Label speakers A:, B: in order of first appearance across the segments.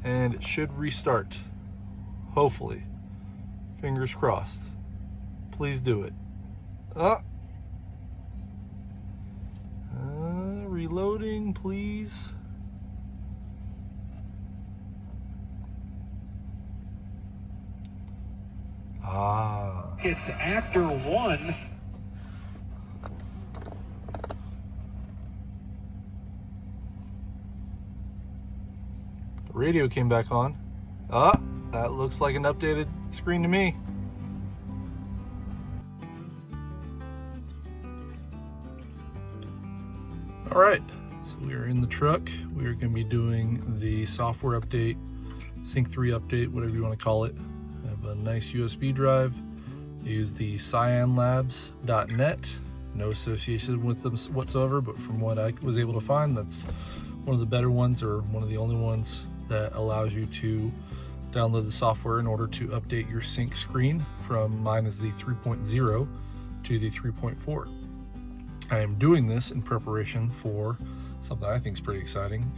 A: and it should restart. Hopefully. Fingers crossed. Please do it. Reloading, please.
B: It's after 1.
A: The radio came back on. That looks like an updated screen to me. All right, so we are in the truck. We are going to be doing the software update, Sync 3 update, whatever you want to call it. I have a nice USB drive. I use the CyanLabs.net. No association with them whatsoever, but from what I was able to find, that's one of the better ones, or one of the only ones that allows you to download the software in order to update your sync screen from, mine is the 3.0 to the 3.4. I am doing this in preparation for something I think is pretty exciting,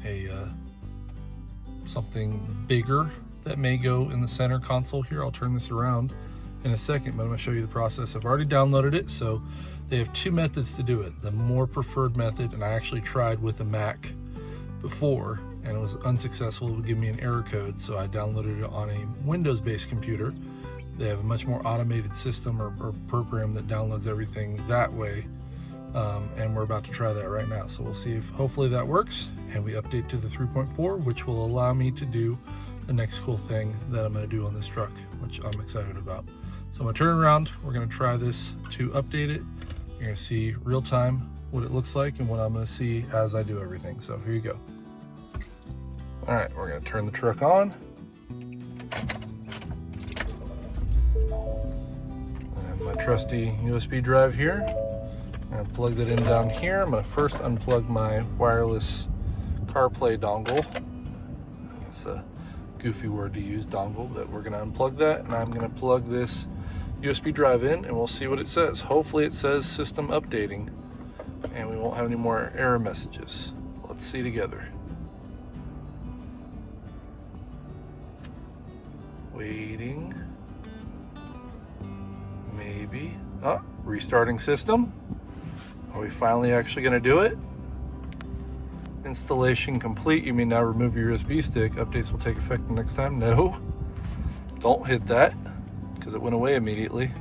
A: something bigger that may go in the center console here. I'll turn this around in a second, but I'm gonna show you the process. I've already downloaded it, so they have 2 methods to do it. The more preferred method, and I actually tried with a Mac before, and it was unsuccessful. It would give me an error code, so I downloaded it on a Windows-based computer. They have a much more automated system or program that downloads everything that way. And we're about to try that right now. So we'll see if hopefully that works and we update to the 3.4, which will allow me to do the next cool thing that I'm going to do on this truck, which I'm excited about. So I'm going to turn it around. We're going to try this to update it. You're going to see real time what it looks like and what I'm going to see as I do everything. So here you go. All right, we're going to turn the truck on. And my trusty USB drive here. I'm going to plug that in down here. I'm going to first unplug my wireless CarPlay dongle. It's a goofy word to use, dongle, but we're going to unplug that, and I'm going to plug this USB drive in, and we'll see what it says. Hopefully it says system updating, and we won't have any more error messages. Let's see together. Waiting. Maybe. Restarting system. Are we finally actually going to do it? Installation complete. You may now remove your USB stick. Updates will take effect next time. No. Don't hit that, because it went away immediately.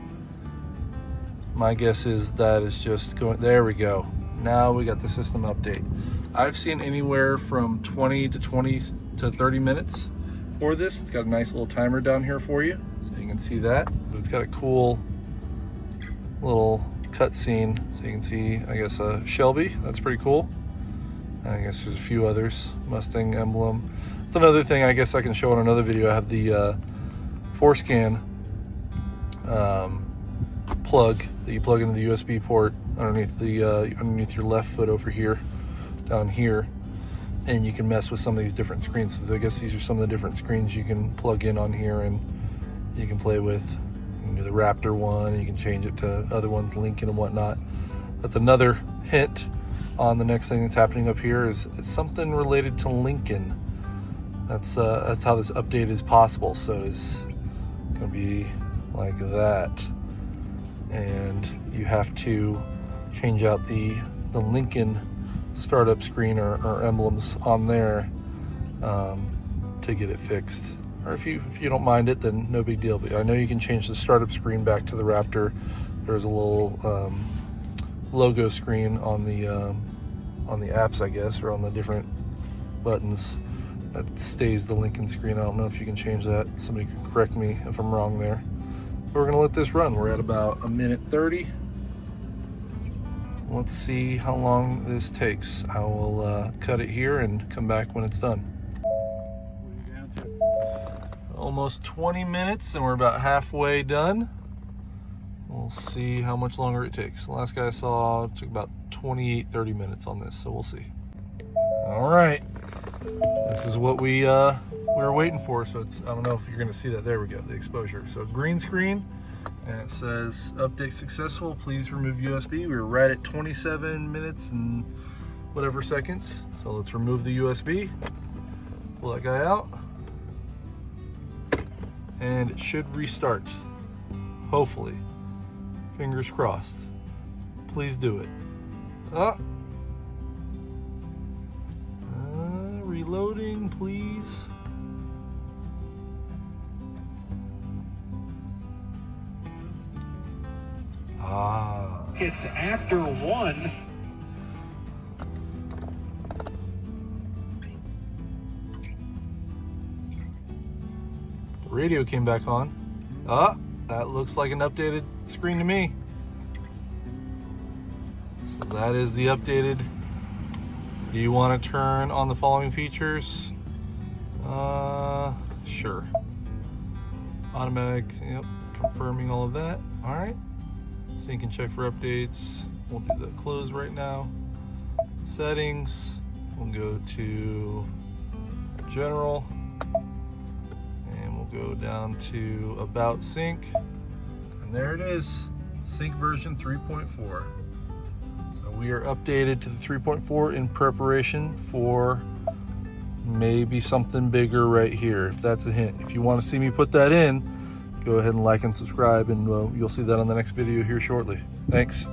A: My guess is that is just going... There we go. Now we got the system update. I've seen anywhere from 20 to 30 minutes for this. It's got a nice little timer down here for you, so you can see that. It's got a cool little cutscene, so you can see, I guess, a Shelby. That's pretty cool. I guess there's a few others. Mustang emblem. It's another thing I guess I can show in another video. I have the Forescan plug that you plug into the USB port underneath the underneath your left foot over here, down here, and you can mess with some of these different screens. So I guess these are some of the different screens you can plug in on here, and you can play with. You can do the Raptor one, and you can change it to other ones, Lincoln and whatnot. That's another hint on the next thing that's happening up here is something related to Lincoln. That's how this update is possible. So it's gonna be like that, and you have to change out the Lincoln startup screen or emblems on there to get it fixed. Or if you don't mind it, then no big deal. But I know you can change the startup screen back to the Raptor. There's a little logo screen on the apps, I guess, or on the different buttons that stays the Lincoln screen. I don't know if you can change that. Somebody can correct me if I'm wrong there. But we're gonna let this run. We're at about 1:30. Let's see how long this takes. I will cut it here and come back when it's done. Almost 20 minutes and we're about halfway done. We'll see how much longer it takes. The last guy I saw took about 28-30 minutes on this, so we'll see. All right, this is what we were waiting for. So it's, I don't know if you're gonna see that. There we go, the exposure. So green screen, and it says update successful, please remove USB. We were right at 27 minutes and whatever seconds. So let's remove the USB, pull that guy out. and it should restart. Hopefully. Fingers crossed. Please do it. Reloading, please.
B: It's after 1.
A: The radio came back on. That looks like an updated screen to me. So that is the updated. Do you want to turn on the following features? Sure. Automatic, yep, confirming all of that. All right. Sync and check for updates. We'll do the close right now. Settings. We'll go to general. And we'll go down to about sync. And there it is. Sync version 3.4. So we are updated to the 3.4 in preparation for maybe something bigger right here, if that's a hint. If you want to see me put that in, go ahead and like and subscribe, and you'll see that on the next video here shortly. Thanks.